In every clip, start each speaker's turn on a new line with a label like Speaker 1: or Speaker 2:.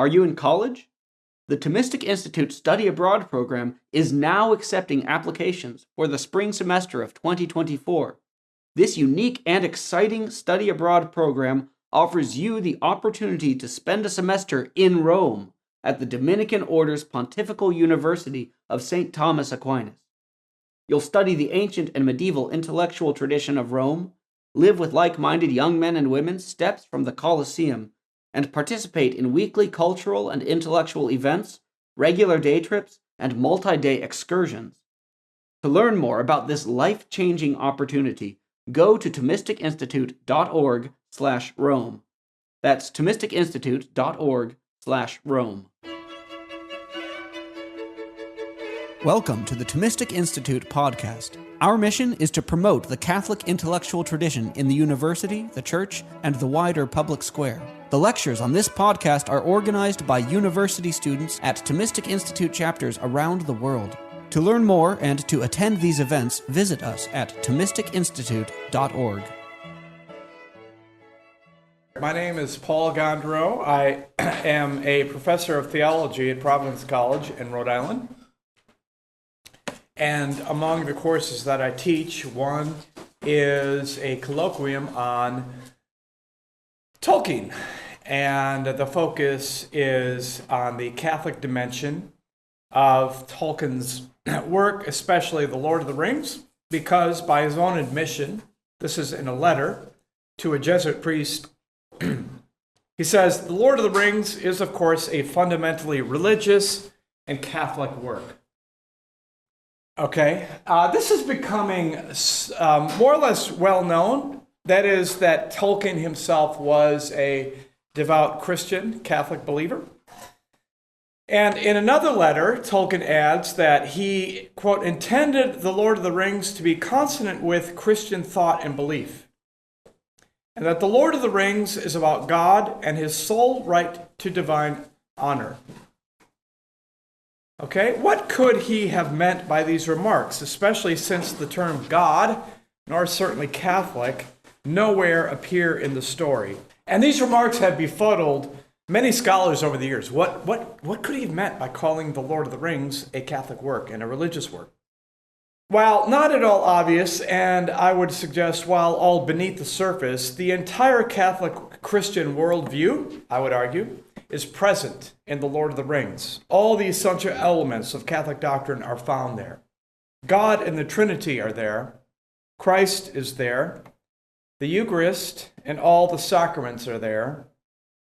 Speaker 1: Are you in college? The Thomistic Institute Study Abroad program is now accepting applications for the spring semester of 2024. This unique and exciting study abroad program offers you the opportunity to spend a semester in Rome at the Dominican Order's Pontifical University of St. Thomas Aquinas. You'll study the ancient and medieval intellectual tradition of Rome, live with like-minded young men and women steps from the Colosseum, and participate in weekly cultural and intellectual events, regular day trips, and multi-day excursions. To learn more about this life-changing opportunity, go to thomisticinstitute.org/Rome. That's thomisticinstitute.org/Rome. Welcome to the Thomistic Institute podcast. Our mission is to promote the Catholic intellectual tradition in the university, the church, and the wider public square. The lectures on this podcast are organized by university students at Thomistic Institute chapters around the world. To learn more and to attend these events, visit us at thomisticinstitute.org.
Speaker 2: My name is Paul Gondreau. I am a professor of theology at Providence College in Rhode Island. And among the courses that I teach, one is a colloquium on Tolkien. And the focus is on the Catholic dimension of Tolkien's work, especially The Lord of the Rings, because by his own admission, this is in a letter to a Jesuit priest, he says, "The Lord of the Rings is, of course, a fundamentally religious and Catholic work." Okay, this is becoming more or less well known. That is, that Tolkien himself was a devout Christian, Catholic believer. And in another letter, Tolkien adds that he, quote, intended The Lord of the Rings to be consonant with Christian thought and belief, and that The Lord of the Rings is about God and his sole right to divine honor. Okay, what could he have meant by these remarks, especially since the term God, nor certainly Catholic, nowhere appear in the story? And these remarks have befuddled many scholars over the years. What could he have meant by calling The Lord of the Rings a Catholic work and a religious work? While not at all obvious, and I would suggest while all beneath the surface, the entire Catholic Christian worldview, I would argue, is present in The Lord of the Rings. All the essential elements of Catholic doctrine are found there. God and the Trinity are there. Christ is there. The Eucharist and all the sacraments are there.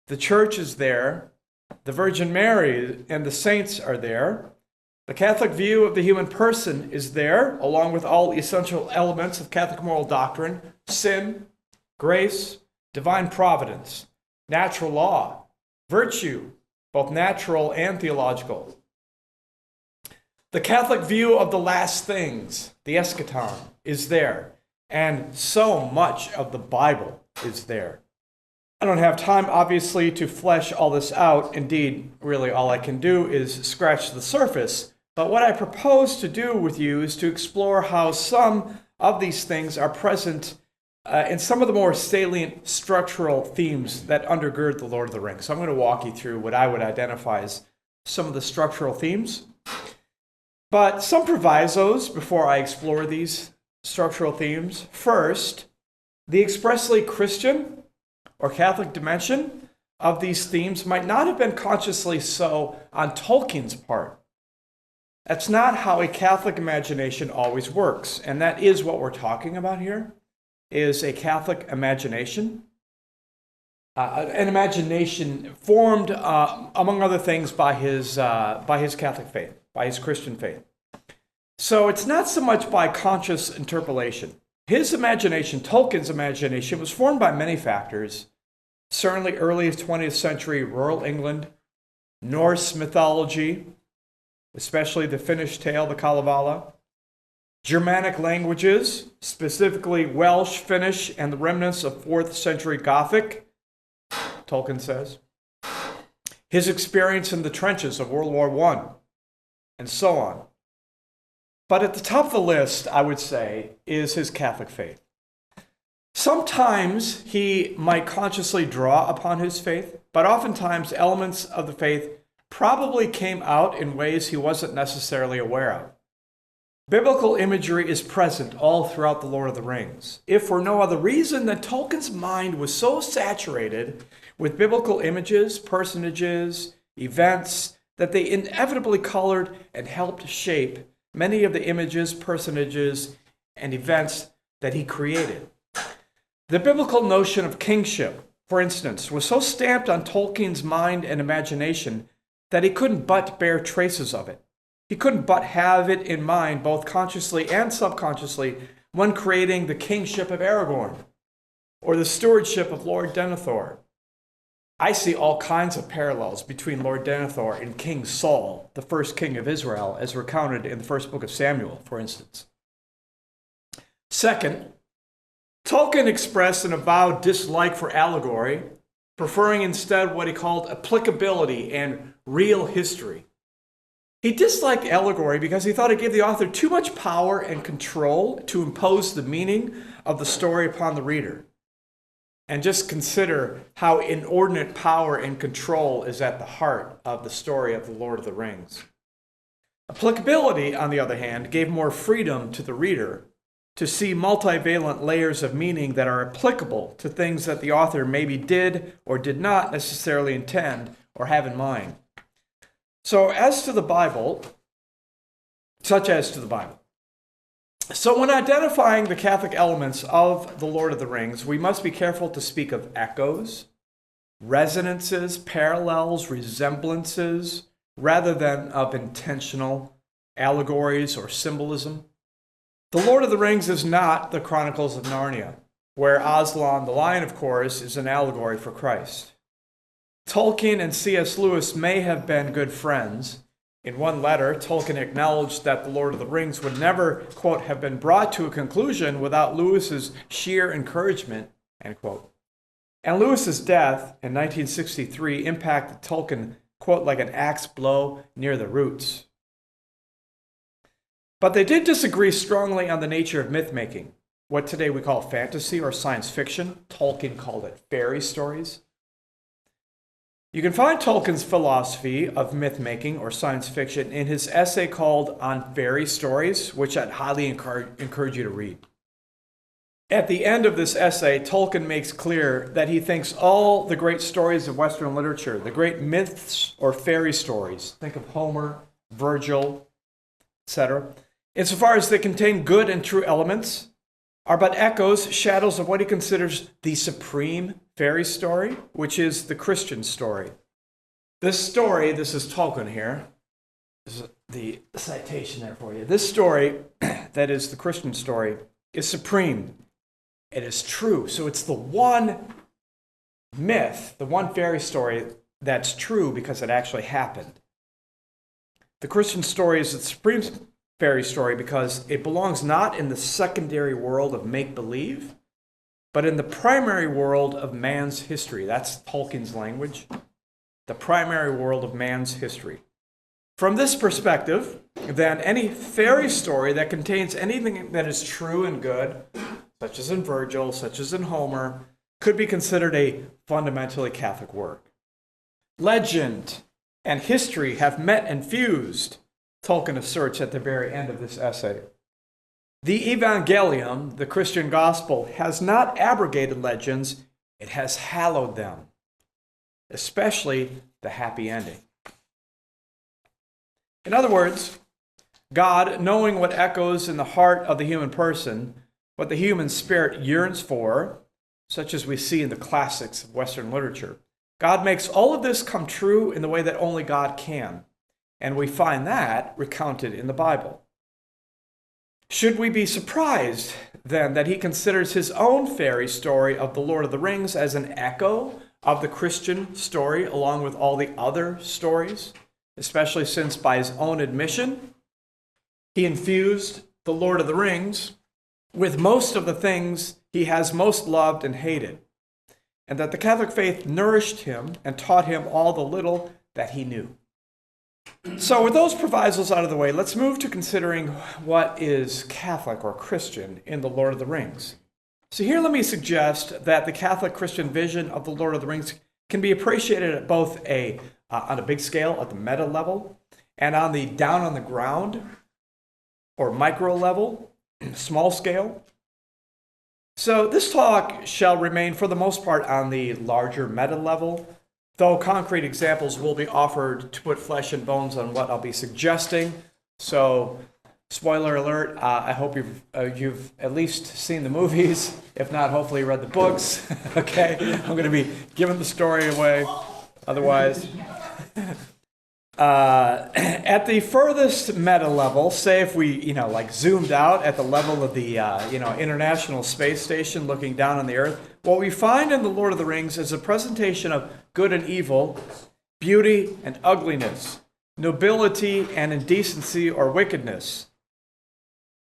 Speaker 2: The Church is there. The Virgin Mary and the saints are there. The Catholic view of the human person is there, along with all essential elements of Catholic moral doctrine: sin, grace, divine providence, natural law, virtue, both natural and theological. The Catholic view of the last things, the eschaton, is there, and so much of the Bible is there. I don't have time, obviously, to flesh all this out. Indeed, really all I can do is scratch the surface. But what I propose to do with you is to explore how some of these things are present in some of the more salient structural themes that undergird The Lord of the Rings. So I'm going to walk you through what I would identify as some of the structural themes. But some provisos before I explore these structural themes. First, the expressly Christian or Catholic dimension of these themes might not have been consciously so on Tolkien's part. That's not how a Catholic imagination always works, and that is what we're talking about here, is a Catholic imagination. An imagination formed, among other things, by his Catholic faith, by his Christian faith. So it's not so much by conscious interpolation. His imagination, Tolkien's imagination, was formed by many factors. Certainly early 20th century rural England, Norse mythology, especially the Finnish tale, the Kalevala, Germanic languages, specifically Welsh, Finnish, and the remnants of 4th century Gothic, Tolkien says. His experience in the trenches of World War I, and so on. But at the top of the list, I would say, is his Catholic faith. Sometimes he might consciously draw upon his faith, but oftentimes elements of the faith probably came out in ways he wasn't necessarily aware of. Biblical imagery is present all throughout The Lord of the Rings, if for no other reason than Tolkien's mind was so saturated with biblical images, personages, events, that they inevitably colored and helped shape many of the images, personages, and events that he created. The biblical notion of kingship, for instance, was so stamped on Tolkien's mind and imagination that he couldn't but bear traces of it. He couldn't but have it in mind, both consciously and subconsciously, when creating the kingship of Aragorn or the stewardship of Lord Denethor. I see all kinds of parallels between Lord Denethor and King Saul, the first king of Israel, as recounted in the first book of Samuel, for instance. Second, Tolkien expressed an avowed dislike for allegory, preferring instead what he called applicability and real history. He disliked allegory because he thought it gave the author too much power and control to impose the meaning of the story upon the reader. And just consider how inordinate power and control is at the heart of the story of The Lord of the Rings. Applicability, on the other hand, gave more freedom to the reader to see multivalent layers of meaning that are applicable to things that the author maybe did or did not necessarily intend or have in mind. So as to the Bible, such as to the Bible. So when identifying the Catholic elements of The Lord of the Rings, we must be careful to speak of echoes, resonances, parallels, resemblances, rather than of intentional allegories or symbolism. The Lord of the Rings is not the Chronicles of Narnia, where Aslan, the lion, of course, is an allegory for Christ. Tolkien and C.S. Lewis may have been good friends. In one letter, Tolkien acknowledged that The Lord of the Rings would never, quote, have been brought to a conclusion without Lewis's sheer encouragement, end quote. And Lewis's death in 1963 impacted Tolkien, quote, like an axe blow near the roots. But they did disagree strongly on the nature of myth-making, what today we call fantasy or science fiction. Tolkien called it fairy stories. You can find Tolkien's philosophy of myth-making or science fiction in his essay called On Fairy Stories, which I'd highly encourage you to read. At the end of this essay, Tolkien makes clear that he thinks all the great stories of Western literature, the great myths or fairy stories, think of Homer, Virgil, etc., insofar as they contain good and true elements, are but echoes, shadows of what he considers the supreme fairy story, which is the Christian story. This story, this is Tolkien here, this is the citation there for you. This story, that is the Christian story, is supreme. It is true. So it's the one myth, the one fairy story that's true because it actually happened. The Christian story is the supreme fairy story because it belongs not in the secondary world of make-believe, but in the primary world of man's history. That's Tolkien's language. The primary world of man's history. From this perspective, then, any fairy story that contains anything that is true and good, such as in Virgil, such as in Homer, could be considered a fundamentally Catholic work. Legend and history have met and fused, Tolkien asserts at the very end of this essay. The Evangelium, the Christian gospel, has not abrogated legends, it has hallowed them, especially the happy ending. In other words, God, knowing what echoes in the heart of the human person, what the human spirit yearns for, such as we see in the classics of Western literature, God makes all of this come true in the way that only God can. And we find that recounted in the Bible. Should we be surprised, then, that he considers his own fairy story of the Lord of the Rings as an echo of the Christian story, along with all the other stories, especially since, by his own admission, he infused the Lord of the Rings with most of the things he has most loved and hated, and that the Catholic faith nourished him and taught him all the little that he knew? So with those provisos out of the way, let's move to considering what is Catholic or Christian in The Lord of the Rings. So here let me suggest that the Catholic Christian vision of the Lord of the Rings can be appreciated at both on a big scale at the meta level and on the down on the ground or micro level, small scale. So this talk shall remain for the most part on the larger meta level, though concrete examples will be offered to put flesh and bones on what I'll be suggesting. So spoiler alert, I hope you've at least seen the movies. If not, hopefully read the books. Okay, I'm going to be giving the story away. Otherwise, at the furthest meta level, say if we, zoomed out at the level of the, International Space Station looking down on the Earth, what we find in The Lord of the Rings is a presentation of good and evil, beauty and ugliness, nobility and indecency or wickedness,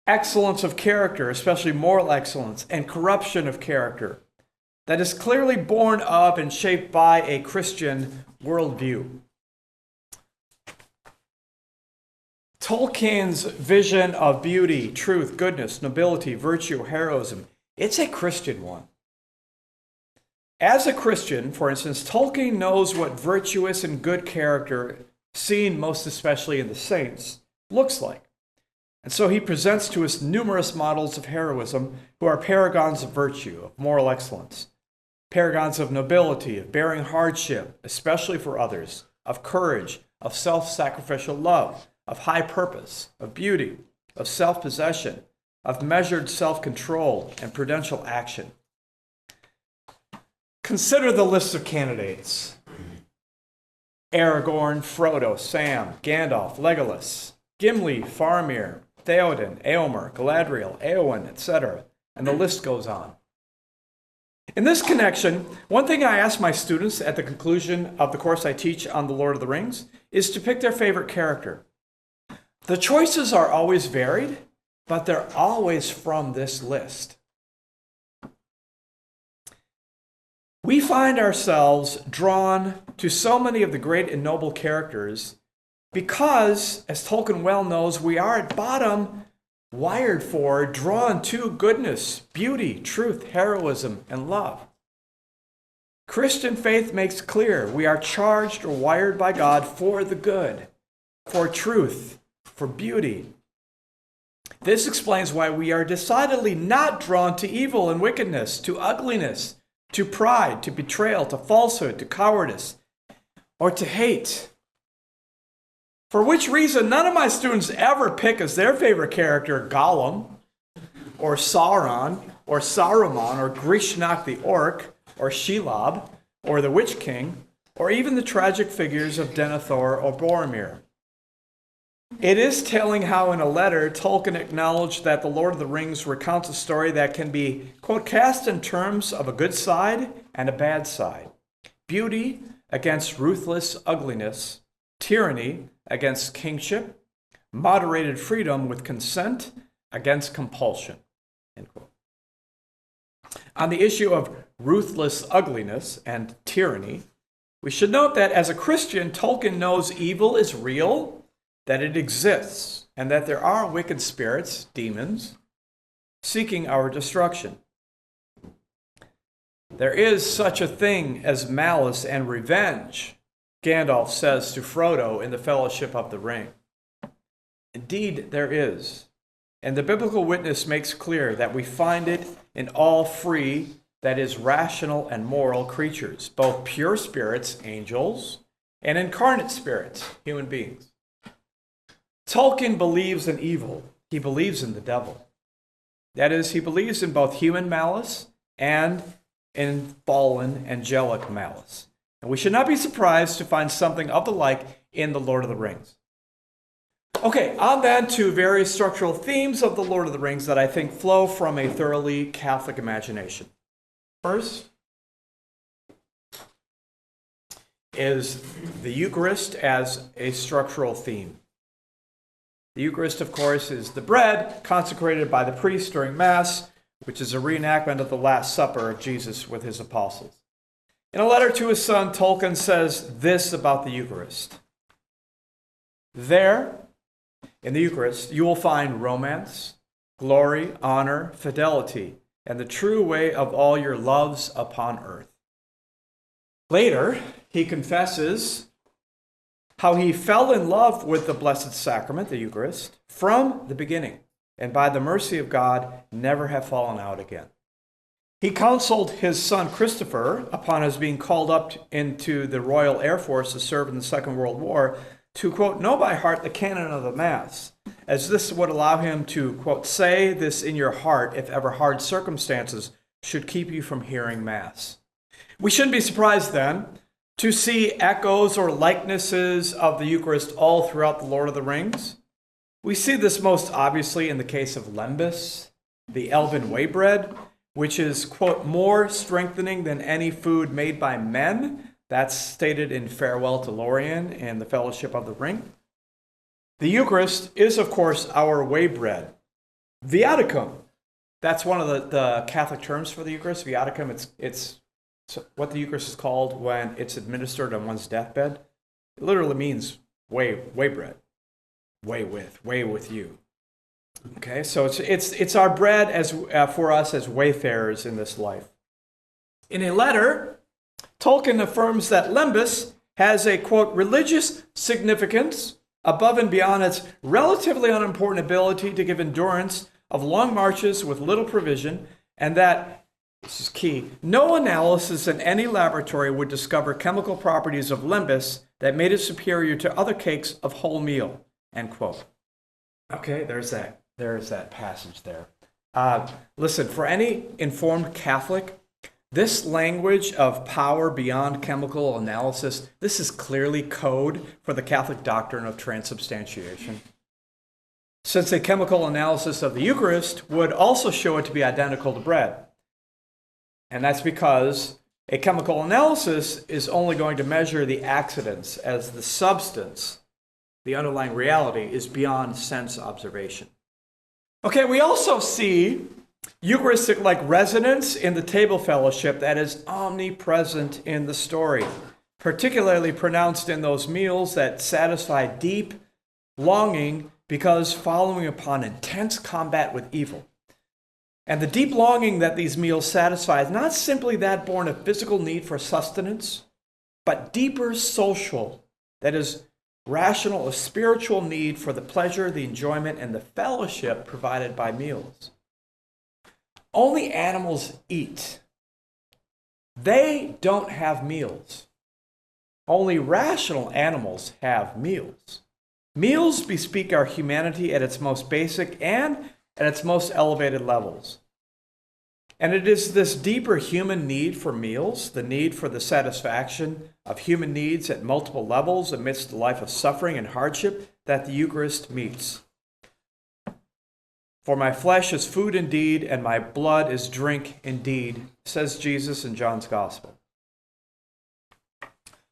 Speaker 2: excellence of character, especially moral excellence, and corruption of character that is clearly born of and shaped by a Christian worldview. Tolkien's vision of beauty, truth, goodness, nobility, virtue, heroism, it's a Christian one. As a Christian, for instance, Tolkien knows what virtuous and good character, seen most especially in the saints, looks like. And so he presents to us numerous models of heroism who are paragons of virtue, of moral excellence, paragons of nobility, of bearing hardship, especially for others, of courage, of self-sacrificial love, of high purpose, of beauty, of self-possession, of measured self-control and prudential action. Consider the list of candidates: Aragorn, Frodo, Sam, Gandalf, Legolas, Gimli, Faramir, Theoden, Eomer, Galadriel, Eowyn, etc. And the list goes on. In this connection, one thing I ask my students at the conclusion of the course I teach on the Lord of the Rings is to pick their favorite character. The choices are always varied, but they're always from this list. We find ourselves drawn to so many of the great and noble characters because, as Tolkien well knows, we are at bottom wired for, drawn to goodness, beauty, truth, heroism, and love. Christian faith makes clear we are charged or wired by God for the good, for truth, for beauty. This explains why we are decidedly not drawn to evil and wickedness, to ugliness, to pride, to betrayal, to falsehood, to cowardice, or to hate. For which reason, none of my students ever pick as their favorite character Gollum, or Sauron, or Saruman, or Grishnak the Orc, or Shelob, or the Witch King, or even the tragic figures of Denethor or Boromir. It is telling how in a letter Tolkien acknowledged that The Lord of the Rings recounts a story that can be, quote, cast in terms of a good side and a bad side. Beauty against ruthless ugliness, tyranny against kingship, moderated freedom with consent against compulsion, end quote. On the issue of ruthless ugliness and tyranny, we should note that as a Christian, Tolkien knows evil is real, that it exists, and that there are wicked spirits, demons, seeking our destruction. There is such a thing as malice and revenge, Gandalf says to Frodo in the Fellowship of the Ring. Indeed, there is. And the biblical witness makes clear that we find it in all free, that is, rational and moral creatures, both pure spirits, angels, and incarnate spirits, human beings. Tolkien believes in evil. He believes in the devil. That is, he believes in both human malice and in fallen angelic malice. And we should not be surprised to find something of the like in The Lord of the Rings. Okay, on then to various structural themes of The Lord of the Rings that I think flow from a thoroughly Catholic imagination. First is the Eucharist as a structural theme. The Eucharist, of course, is the bread consecrated by the priest during Mass, which is a reenactment of the Last Supper of Jesus with his apostles. In a letter to his son, Tolkien says this about the Eucharist. There, in the Eucharist, you will find romance, glory, honor, fidelity, and the true way of all your loves upon earth. Later, he confesses how he fell in love with the Blessed Sacrament, the Eucharist, from the beginning, and by the mercy of God, never have fallen out again. He counseled his son Christopher, upon his being called up into the Royal Air Force to serve in the Second World War, to, quote, know by heart the canon of the Mass, as this would allow him to, quote, say this in your heart if ever hard circumstances should keep you from hearing Mass. We shouldn't be surprised then to see echoes or likenesses of the Eucharist all throughout the Lord of the Rings. We see this most obviously in the case of lembas, the elven way bread, which is, quote, more strengthening than any food made by men. That's stated in Farewell to Lorien and the Fellowship of the Ring. The Eucharist is, of course, our way bread. Viaticum, that's one of the Catholic terms for the Eucharist. Viaticum, it's what the Eucharist is called when it's administered on one's deathbed. It literally means way bread. Way with you. Okay, so it's our bread as for us as wayfarers in this life. In a letter, Tolkien affirms that lembas has a, quote, religious significance above and beyond its relatively unimportant ability to give endurance of long marches with little provision, and that, this is key, no analysis in any laboratory would discover chemical properties of lembas that made it superior to other cakes of wholemeal, end quote. Okay, there's that passage there. Listen, for any informed Catholic, this language of power beyond chemical analysis, this is clearly code for the Catholic doctrine of transubstantiation. Since a chemical analysis of the Eucharist would also show it to be identical to bread. And that's because a chemical analysis is only going to measure the accidents as the substance, the underlying reality, is beyond sense observation. Okay, we also see Eucharistic-like resonance in the table fellowship that is omnipresent in the story, particularly pronounced in those meals that satisfy deep longing because following upon intense combat with evil. And the deep longing that these meals satisfy is not simply that born of physical need for sustenance, but deeper social, that is, rational or spiritual need for the pleasure, the enjoyment, and the fellowship provided by meals. Only animals eat. They don't have meals. Only rational animals have meals. Meals bespeak our humanity at its most basic and at its most elevated levels. And it is this deeper human need for meals, the need for the satisfaction of human needs at multiple levels amidst a life of suffering and hardship, that the Eucharist meets. For my flesh is food indeed, and my blood is drink indeed, says Jesus in John's Gospel.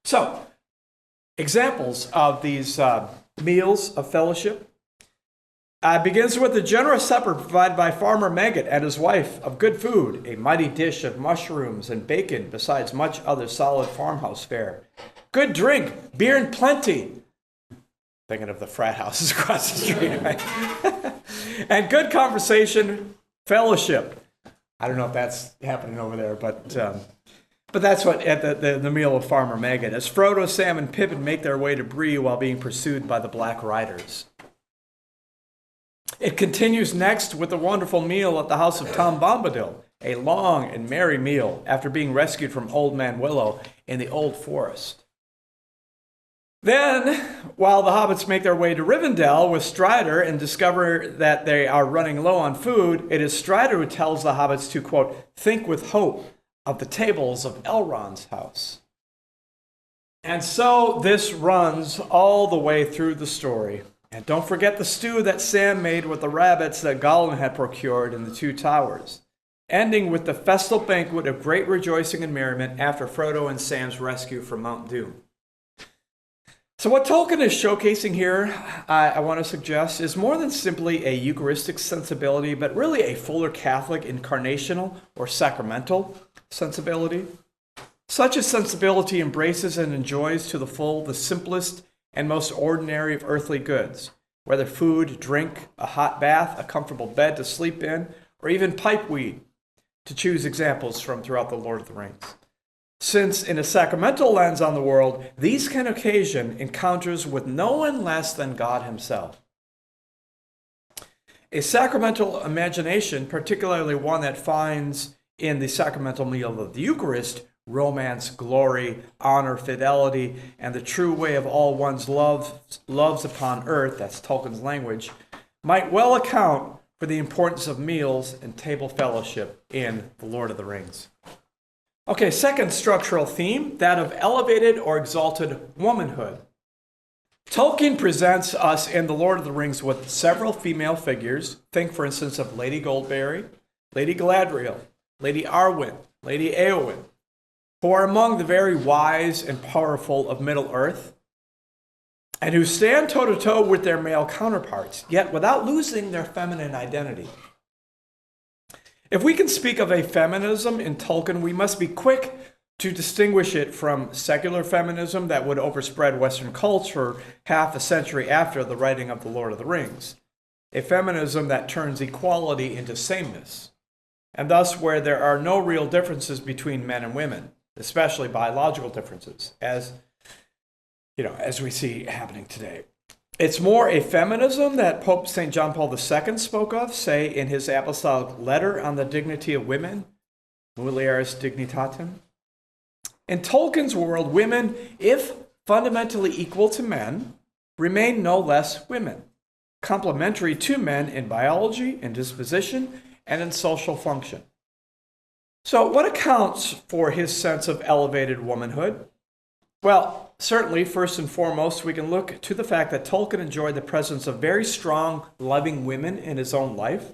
Speaker 2: So, examples of these meals of fellowship begins with the generous supper provided by Farmer Maggot and his wife of good food, a mighty dish of mushrooms and bacon, besides much other solid farmhouse fare. Good drink, beer in plenty. Thinking of the frat houses across the street, right? And good conversation, fellowship. I don't know if that's happening over there, but that's what at the meal of Farmer Maggot, as Frodo, Sam, and Pippin make their way to Bree while being pursued by the Black Riders. It continues next with a wonderful meal at the house of Tom Bombadil, a long and merry meal after being rescued from Old Man Willow in the Old Forest. Then, while the hobbits make their way to Rivendell with Strider and discover that they are running low on food, it is Strider who tells the hobbits to, quote, think with hope of the tables of Elrond's house. And so this runs all the way through the story. And don't forget the stew that Sam made with the rabbits that Gollum had procured in the Two Towers, ending with the festal banquet of great rejoicing and merriment after Frodo and Sam's rescue from Mount Doom. So what Tolkien is showcasing here, I want to suggest, is more than simply a Eucharistic sensibility, but really a fuller Catholic incarnational or sacramental sensibility. Such a sensibility embraces and enjoys to the full the simplest and most ordinary of earthly goods, whether food, drink, a hot bath, a comfortable bed to sleep in, or even pipe weed. to choose examples from throughout the Lord of the Rings. Since in a sacramental lens on the world, these can occasion encounters with no one less than God himself. A sacramental imagination, particularly one that finds in the sacramental meal of the Eucharist romance, glory, honor, fidelity, and the true way of all one's loves upon earth, that's Tolkien's language, might well account for the importance of meals and table fellowship in The Lord of the Rings. Okay, second structural theme, that of elevated or exalted womanhood. Tolkien presents us in The Lord of the Rings with several female figures. Think, for instance, of Lady Goldberry, Lady Galadriel, Lady Arwen, Lady Éowyn, who are among the very wise and powerful of Middle-earth, and who stand toe-to-toe with their male counterparts, yet without losing their feminine identity. If we can speak of a feminism in Tolkien, we must be quick to distinguish it from secular feminism that would overspread Western culture half a century after the writing of The Lord of the Rings, a feminism that turns equality into sameness, and thus where there are no real differences between men and women, especially biological differences, as we see happening today. It's more a feminism that Pope St. John Paul II spoke of, say, in his apostolic letter on the dignity of women, Mulieris Dignitatem. In Tolkien's world, women, if fundamentally equal to men, remain no less women, complementary to men in biology, in disposition, and in social function. So what accounts for his sense of elevated womanhood? Well, certainly, first and foremost, we can look to the fact that Tolkien enjoyed the presence of very strong, loving women in his own life.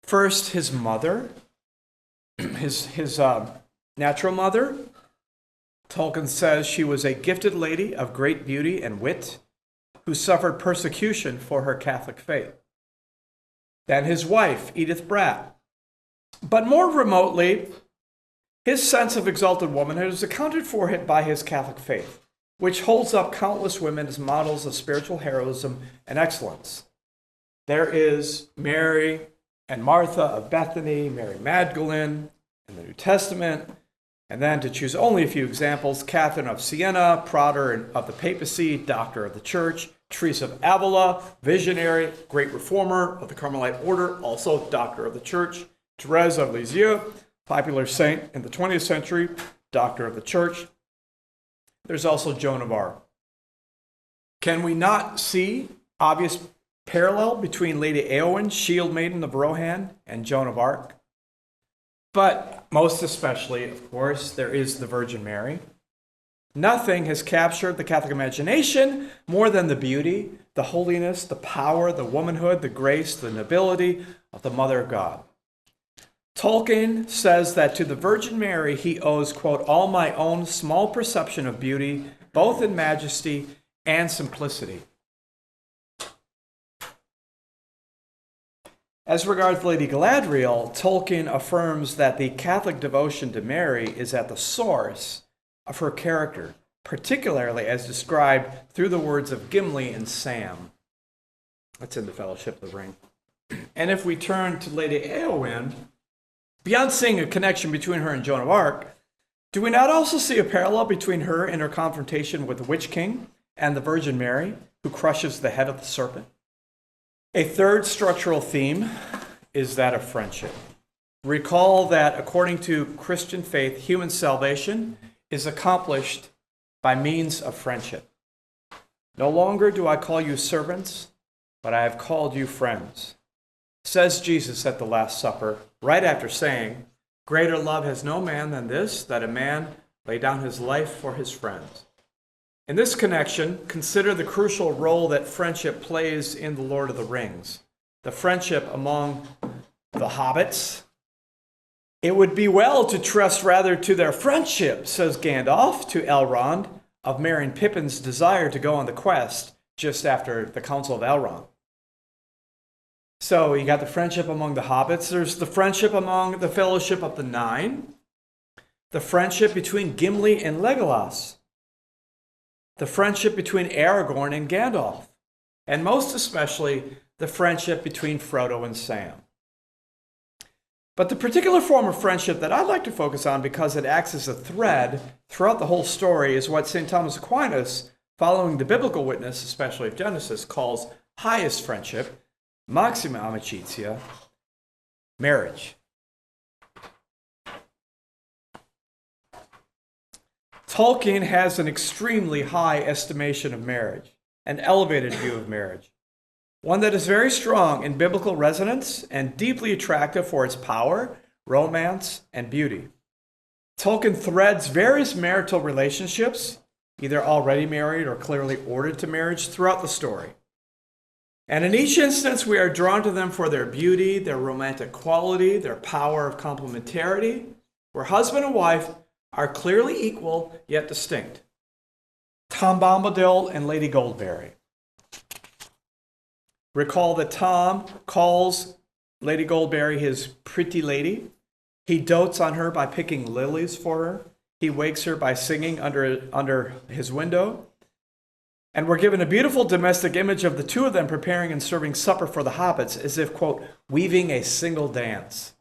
Speaker 2: First, his mother, his natural mother. Tolkien says she was a gifted lady of great beauty and wit who suffered persecution for her Catholic faith. Then his wife, Edith Bratt. But more remotely, his sense of exalted womanhood is accounted for by his Catholic faith, which holds up countless women as models of spiritual heroism and excellence. There is Mary and Martha of Bethany, Mary Magdalene in the New Testament, and then, to choose only a few examples, Catherine of Siena, Praetor of the Papacy, Doctor of the Church, Teresa of Avila, visionary, great reformer of the Carmelite order, also Doctor of the Church, Therese of Lisieux, popular saint in the 20th century, Doctor of the Church. There's also Joan of Arc. Can we not see obvious parallel between Lady Éowyn, shield maiden of Rohan, and Joan of Arc? But most especially, of course, there is the Virgin Mary. Nothing has captured the Catholic imagination more than the beauty, the holiness, the power, the womanhood, the grace, the nobility of the Mother of God. Tolkien says that to the Virgin Mary he owes, quote, all my own small perception of beauty, both in majesty and simplicity. As regards Lady Galadriel, Tolkien affirms that the Catholic devotion to Mary is at the source of her character, particularly as described through the words of Gimli and Sam. That's in the Fellowship of the Ring. And if we turn to Lady Éowyn, beyond seeing a connection between her and Joan of Arc, do we not also see a parallel between her and her confrontation with the Witch King and the Virgin Mary, who crushes the head of the serpent? A third structural theme is that of friendship. Recall that according to Christian faith, human salvation is accomplished by means of friendship. No longer do I call you servants, but I have called you friends, says Jesus at the Last Supper, right after saying, greater love has no man than this, that a man lay down his life for his friends. In this connection, consider the crucial role that friendship plays in The Lord of the Rings, the friendship among the hobbits. It would be well to trust rather to their friendship, says Gandalf to Elrond, of Merry and Pippin's desire to go on the quest just after the Council of Elrond. So you got the friendship among the hobbits. There's the friendship among the Fellowship of the Nine, the friendship between Gimli and Legolas, the friendship between Aragorn and Gandalf, and most especially the friendship between Frodo and Sam. But the particular form of friendship that I'd like to focus on, because it acts as a thread throughout the whole story, is what St. Thomas Aquinas, following the biblical witness, especially of Genesis, calls highest friendship, maxima amicitia, marriage. Tolkien has an extremely high estimation of marriage, an elevated view of marriage, one that is very strong in biblical resonance and deeply attractive for its power, romance, and beauty. Tolkien threads various marital relationships, either already married or clearly ordered to marriage, throughout the story. And in each instance, we are drawn to them for their beauty, their romantic quality, their power of complementarity, where husband and wife are clearly equal yet distinct. Tom Bombadil and Lady Goldberry. Recall that Tom calls Lady Goldberry his pretty lady. He dotes on her by picking lilies for her. He wakes her by singing under his window. And we're given a beautiful domestic image of the two of them preparing and serving supper for the hobbits, as if, quote, weaving a single dance.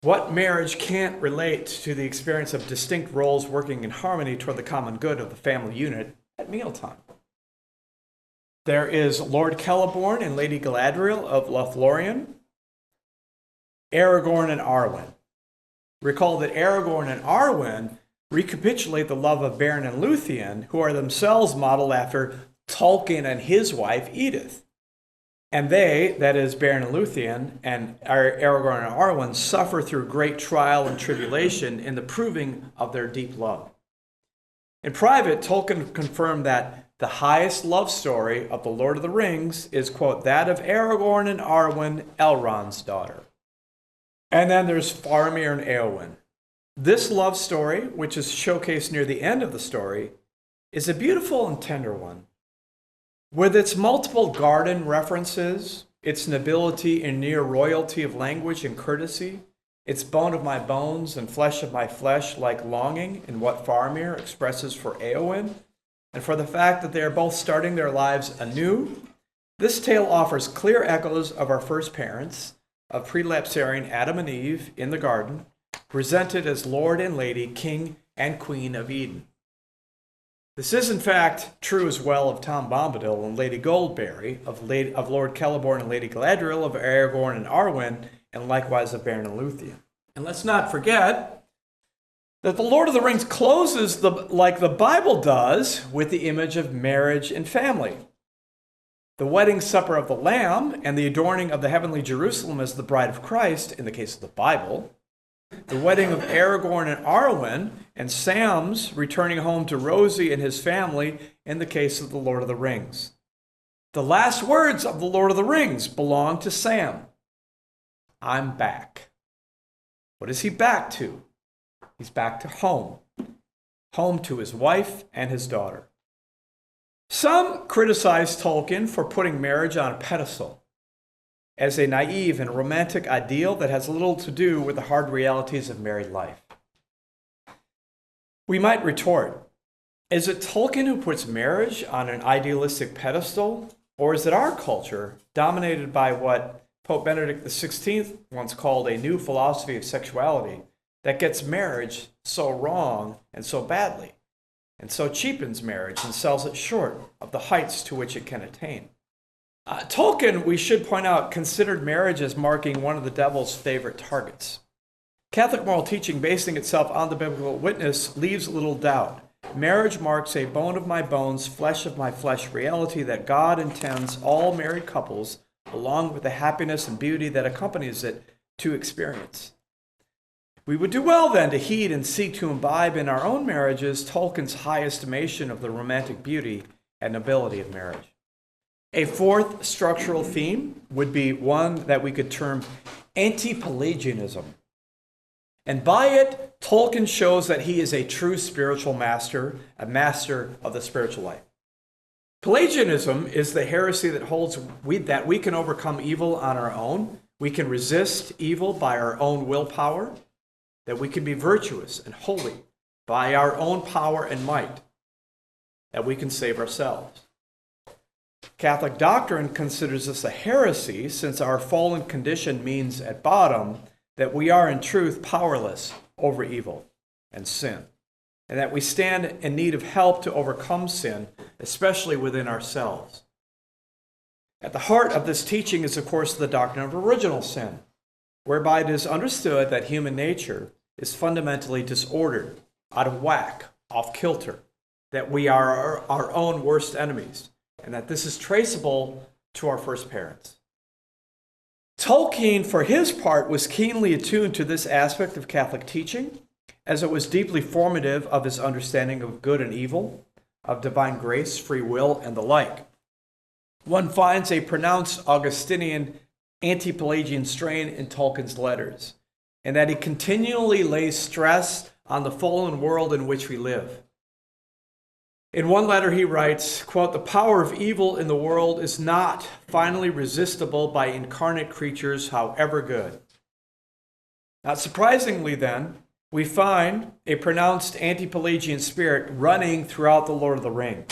Speaker 2: What marriage can't relate to the experience of distinct roles working in harmony toward the common good of the family unit at mealtime? There is Lord Celeborn and Lady Galadriel of Lothlorien, Aragorn and Arwen. Recall that Aragorn and Arwen recapitulate the love of Beren and Luthien, who are themselves modeled after Tolkien and his wife Edith. And they, that is Beren and Luthien, and Aragorn and Arwen, suffer through great trial and tribulation in the proving of their deep love. In private, Tolkien confirmed that the highest love story of the Lord of the Rings is, quote, that of Aragorn and Arwen, Elrond's daughter. And then there's Faramir and Éowyn. This love story, which is showcased near the end of the story, is a beautiful and tender one. With its multiple garden references, its nobility and near royalty of language and courtesy, its bone of my bones and flesh of my flesh like longing in what Faramir expresses for Éowyn, and for the fact that they are both starting their lives anew, this tale offers clear echoes of our first parents, of prelapsarian Adam and Eve in the garden, presented as Lord and Lady, King and Queen of Eden. This is, in fact, true as well of Tom Bombadil and Lady Goldberry, of Lord Celeborn and Lady Galadriel, of Aragorn and Arwen, and likewise of Beren and Luthien. And let's not forget that the Lord of the Rings closes like the Bible does with the image of marriage and family. The wedding supper of the Lamb and the adorning of the heavenly Jerusalem as the bride of Christ, in the case of the Bible, the wedding of Aragorn and Arwen, and Sam's returning home to Rosie and his family in the case of the Lord of the Rings. The last words of the Lord of the Rings belong to Sam. I'm back. What is he back to? He's back to home. Home to his wife and his daughter. Some criticize Tolkien for putting marriage on a pedestal as a naive and romantic ideal that has little to do with the hard realities of married life. We might retort, is it Tolkien who puts marriage on an idealistic pedestal, or is it our culture, dominated by what Pope Benedict XVI once called a new philosophy of sexuality, that gets marriage so wrong and so badly, and so cheapens marriage and sells it short of the heights to which it can attain? Tolkien, we should point out, considered marriage as marking one of the devil's favorite targets. Catholic moral teaching, basing itself on the biblical witness, leaves little doubt. Marriage marks a bone of my bones, flesh of my flesh reality that God intends all married couples, along with the happiness and beauty that accompanies it, to experience. We would do well then to heed and seek to imbibe in our own marriages Tolkien's high estimation of the romantic beauty and nobility of marriage. A fourth structural theme would be one that we could term anti-Pelagianism. And by it, Tolkien shows that he is a true spiritual master, a master of the spiritual life. Pelagianism is the heresy that holds that we can overcome evil on our own, we can resist evil by our own willpower, that we can be virtuous and holy by our own power and might, that we can save ourselves. Catholic doctrine considers this a heresy, since our fallen condition means at bottom that we are in truth powerless over evil and sin, and that we stand in need of help to overcome sin, especially within ourselves. At the heart of this teaching is, of course, the doctrine of original sin, whereby it is understood that human nature is fundamentally disordered, out of whack, off kilter, that we are our own worst enemies, and that this is traceable to our first parents. Tolkien, for his part, was keenly attuned to this aspect of Catholic teaching, as it was deeply formative of his understanding of good and evil, of divine grace, free will, and the like. One finds a pronounced Augustinian anti-Pelagian strain in Tolkien's letters, and that he continually lays stress on the fallen world in which we live. In one letter he writes, quote, "The power of evil in the world is not finally resistible by incarnate creatures, however good." Not surprisingly then, we find a pronounced anti-Pelagian spirit running throughout the Lord of the Rings,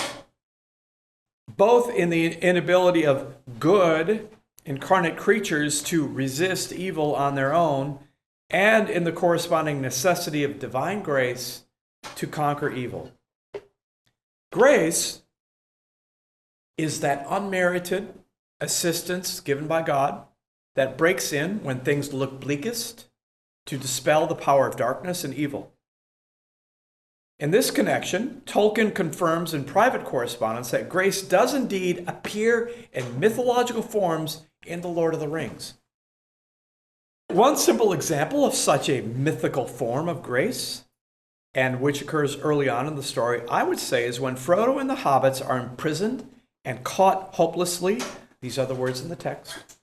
Speaker 2: both in the inability of good incarnate creatures to resist evil on their own, and in the corresponding necessity of divine grace to conquer evil. Grace is that unmerited assistance given by God that breaks in when things look bleakest to dispel the power of darkness and evil. In this connection, Tolkien confirms in private correspondence that grace does indeed appear in mythological forms in The Lord of the Rings. One simple example of such a mythical form of grace, and which occurs early on in the story, I would say, is when Frodo and the hobbits are imprisoned and caught hopelessly, these are the words in the text,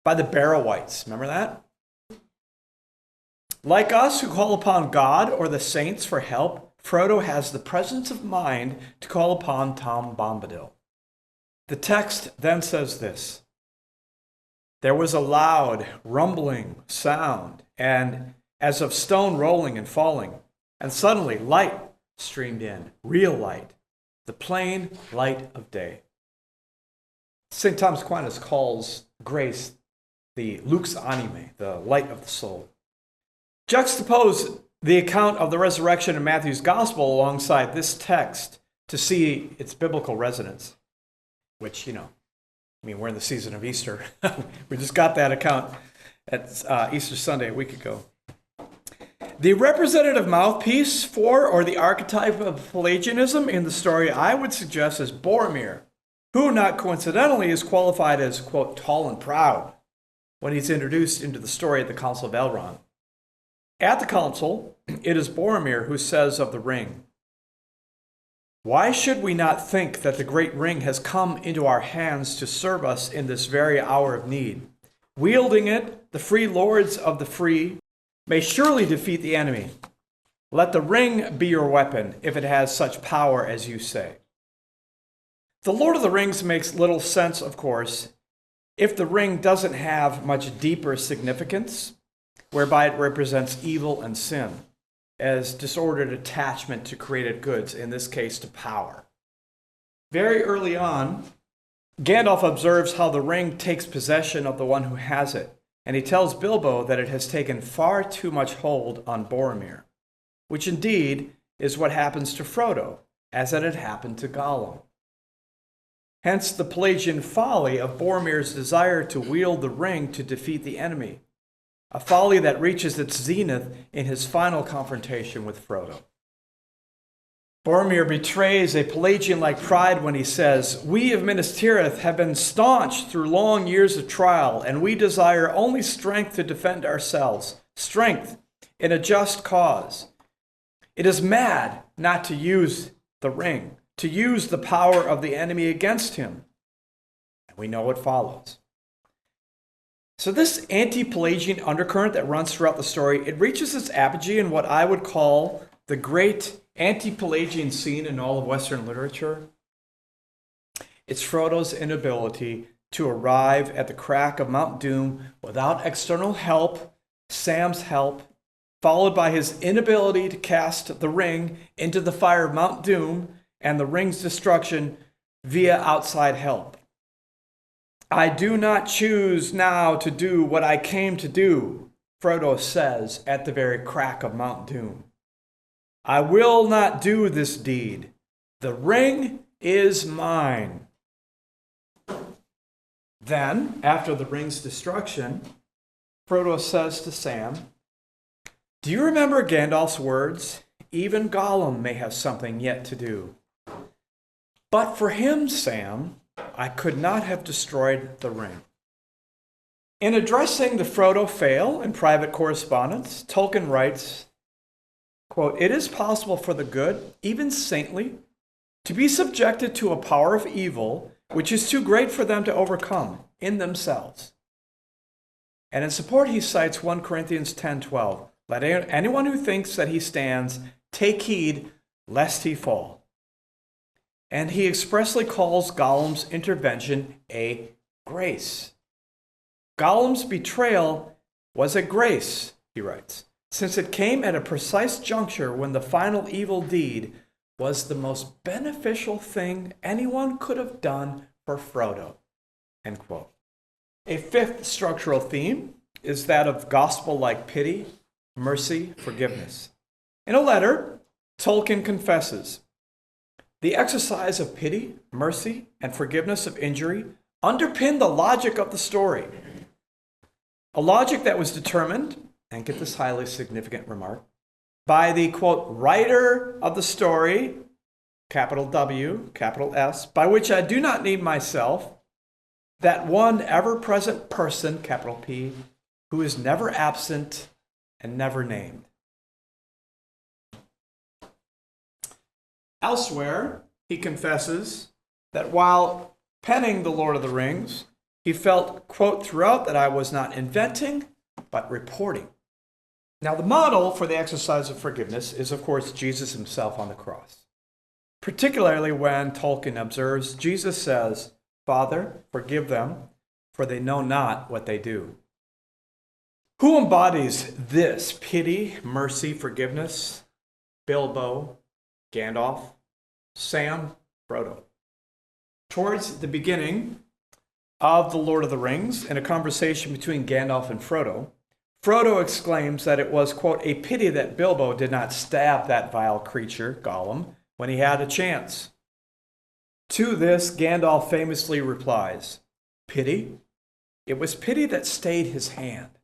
Speaker 2: by the Barrow-wights. Remember that? Like us who call upon God or the saints for help, Frodo has the presence of mind to call upon Tom Bombadil. The text then says this: "There was a loud, rumbling sound, and as of stone rolling and falling, and suddenly light streamed in, real light, the plain light of day." St. Thomas Aquinas calls grace the lux animae, the light of the soul. Juxtapose the account of the resurrection in Matthew's gospel alongside this text to see its biblical resonance, which, we're in the season of Easter. We just got that account at Easter Sunday a week ago. The representative mouthpiece for, or the archetype of Pelagianism in the story, I would suggest, is Boromir, who, not coincidentally, is qualified as, quote, tall and proud when he's introduced into the story at the Council of Elrond. At the council, it is Boromir who says of the ring, "Why should we not think that the great ring has come into our hands to serve us in this very hour of need? Wielding it, the free lords of the free may surely defeat the enemy. Let the ring be your weapon, if it has such power as you say." The Lord of the Rings makes little sense, of course, if the ring doesn't have much deeper significance, whereby it represents evil and sin as disordered attachment to created goods, in this case to power. Very early on, Gandalf observes how the ring takes possession of the one who has it, and he tells Bilbo that it has taken far too much hold on Boromir, which indeed is what happens to Frodo, as it had happened to Gollum. Hence the Pelagian folly of Boromir's desire to wield the ring to defeat the enemy, a folly that reaches its zenith in his final confrontation with Frodo. Boromir betrays a Pelagian-like pride when he says, "We of Minas Tirith have been staunch through long years of trial, and we desire only strength to defend ourselves, strength in a just cause. It is mad not to use the ring, to use the power of the enemy against him." And we know what follows. So this anti-Pelagian undercurrent that runs throughout the story, it reaches its apogee in what I would call the great anti-Pelagian scene in all of Western literature. It's Frodo's inability to arrive at the crack of Mount Doom without external help, Sam's help, followed by his inability to cast the ring into the fire of Mount Doom and the ring's destruction via outside help. "I do not choose now to do what I came to do," Frodo says at the very crack of Mount Doom, "I will not do this deed. The ring is mine." Then, after the ring's destruction, Frodo says to Sam, "Do you remember Gandalf's words? Even Gollum may have something yet to do. But for him, Sam, I could not have destroyed the ring." In addressing the Frodo fail in private correspondence, Tolkien writes, quote, "It is possible for the good, even saintly, to be subjected to a power of evil which is too great for them to overcome in themselves." And in support, he cites 1 Corinthians 10:12. "Let anyone who thinks that he stands take heed lest he fall." And he expressly calls Gollum's intervention a grace. Gollum's betrayal was a grace, he writes, since it came at a precise juncture when the final evil deed was the most beneficial thing anyone could have done for Frodo. End quote. A fifth structural theme is that of gospel-like pity, mercy, forgiveness. In a letter, Tolkien confesses, "The exercise of pity, mercy, and forgiveness of injury underpin the logic of the story. A logic that was determined," and get this highly significant remark, "by the, quote, writer of the story, capital W, capital S, by which I do not need myself, that one ever-present person, capital P, who is never absent and never named." Elsewhere, he confesses that while penning The Lord of the Rings, he felt, quote, "throughout that I was not inventing, but reporting." Now, the model for the exercise of forgiveness is, of course, Jesus himself on the cross. Particularly when Tolkien observes, Jesus says, "Father, forgive them, for they know not what they do." Who embodies this pity, mercy, forgiveness? Bilbo, Gandalf, Sam, Frodo. Towards the beginning of The Lord of the Rings, in a conversation between Gandalf and Frodo, Frodo exclaims that it was, quote, "a pity that Bilbo did not stab that vile creature, Gollum, when he had a chance." To this, Gandalf famously replies, "Pity? It was pity that stayed his hand.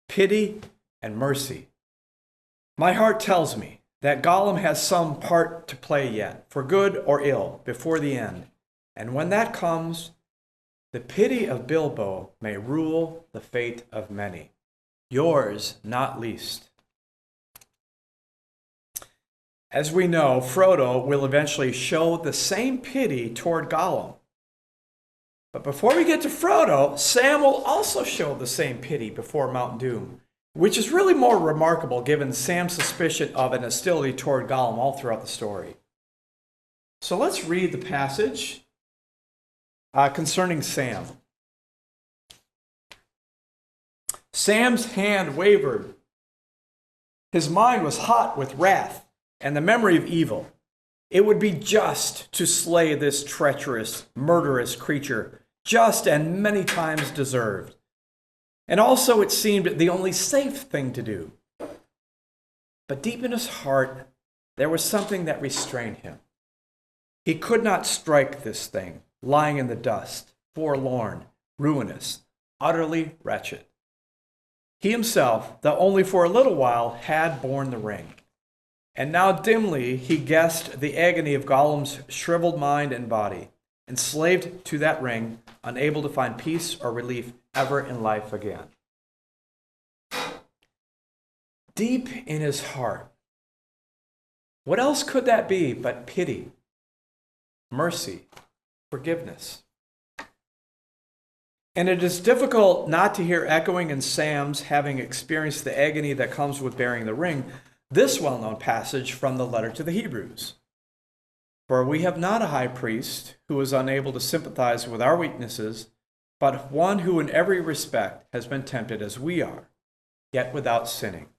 Speaker 2: Pity and mercy. My heart tells me that Gollum has some part to play yet, for good or ill, before the end. And when that comes, the pity of Bilbo may rule the fate of many. Yours not least." As we know, Frodo will eventually show the same pity toward Gollum. But before we get to Frodo, Sam will also show the same pity before Mount Doom, which is really more remarkable given Sam's suspicion of and hostility toward Gollum all throughout the story. So let's read the passage concerning Sam. Sam's hand wavered. His mind was hot with wrath and the memory of evil. It would be just to slay this treacherous, murderous creature, just and many times deserved. And also it seemed the only safe thing to do. But deep in his heart, there was something that restrained him. He could not strike this thing, lying in the dust, forlorn, ruinous, utterly wretched. He himself, though only for a little while, had borne the ring. And now dimly he guessed the agony of Gollum's shriveled mind and body, enslaved to that ring, unable to find peace or relief ever in life again. Deep in his heart, what else could that be but pity, mercy, forgiveness? And it is difficult not to hear echoing in Sam's, having experienced the agony that comes with bearing the ring, this well-known passage from the letter to the Hebrews. "For we have not a high priest who is unable to sympathize with our weaknesses, but one who in every respect has been tempted as we are, yet without sinning."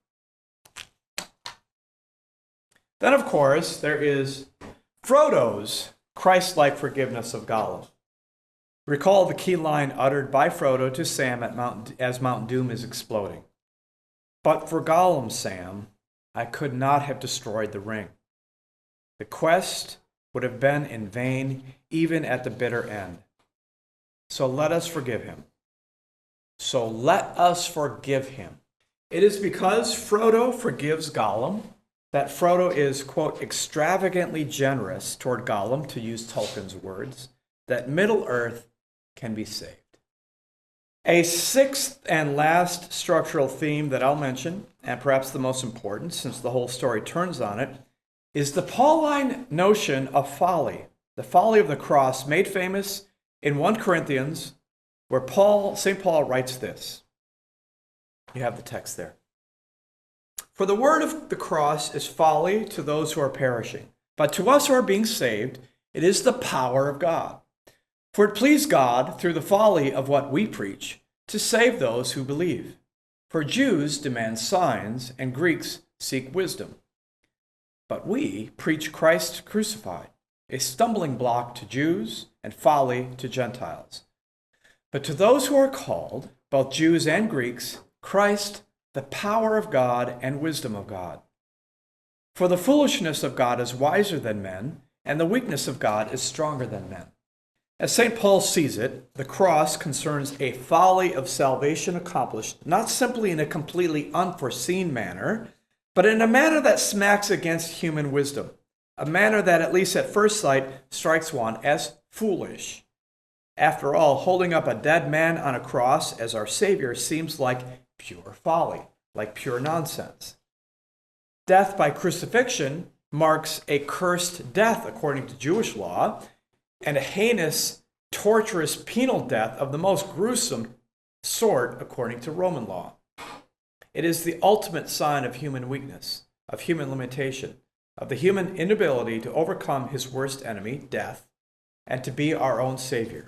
Speaker 2: Then, of course, there is Frodo's Christ-like forgiveness of Gollum. Recall the key line uttered by Frodo to Sam as Mount Doom is exploding. But for Gollum, Sam, I could not have destroyed the ring. The quest would have been in vain, even at the bitter end. So let us forgive him. So let us forgive him. It is because Frodo forgives Gollum that Frodo is, quote, extravagantly generous toward Gollum, to use Tolkien's words, that Middle-earth can be saved. A sixth and last structural theme that I'll mention, and perhaps the most important since the whole story turns on it, is the Pauline notion of folly, the folly of the cross, made famous in 1 Corinthians, where St. Paul writes this. You have the text there. For the word of the cross is folly to those who are perishing, but to us who are being saved, it is the power of God. For it pleased God, through the folly of what we preach, to save those who believe. For Jews demand signs, and Greeks seek wisdom. But we preach Christ crucified, a stumbling block to Jews and folly to Gentiles. But to those who are called, both Jews and Greeks, Christ, the power of God and wisdom of God. For the foolishness of God is wiser than men, and the weakness of God is stronger than men. As St. Paul sees it, the cross concerns a folly of salvation accomplished not simply in a completely unforeseen manner, but in a manner that smacks against human wisdom, a manner that, at least at first sight, strikes one as foolish. After all, holding up a dead man on a cross as our Savior seems like pure folly, like pure nonsense. Death by crucifixion marks a cursed death according to Jewish law, and a heinous, torturous, penal death of the most gruesome sort according to Roman law. It is the ultimate sign of human weakness, of human limitation, of the human inability to overcome his worst enemy, death, and to be our own Savior.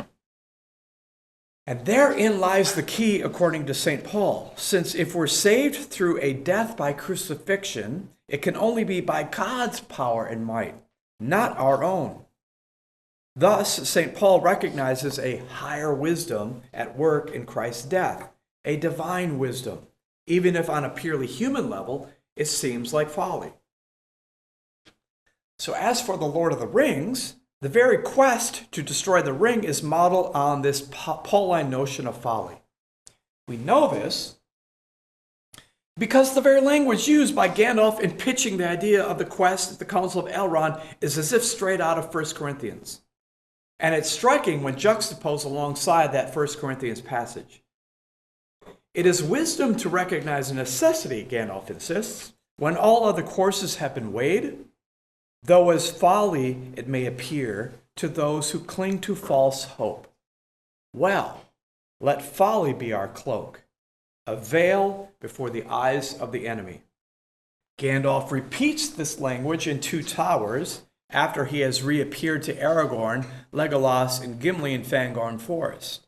Speaker 2: And therein lies the key, according to St. Paul, since if we're saved through a death by crucifixion, it can only be by God's power and might, not our own. Thus, St. Paul recognizes a higher wisdom at work in Christ's death, a divine wisdom, even if on a purely human level, it seems like folly. So as for the Lord of the Rings, the very quest to destroy the ring is modeled on this Pauline notion of folly. We know this because the very language used by Gandalf in pitching the idea of the quest at the Council of Elrond is as if straight out of 1 Corinthians. And it's striking when juxtaposed alongside that 1 Corinthians passage. It is wisdom to recognize a necessity, Gandalf insists, when all other courses have been weighed, though as folly it may appear to those who cling to false hope. Well, let folly be our cloak, a veil before the eyes of the enemy. Gandalf repeats this language in Two Towers after he has reappeared to Aragorn, Legolas, and Gimli in Fangorn Forest.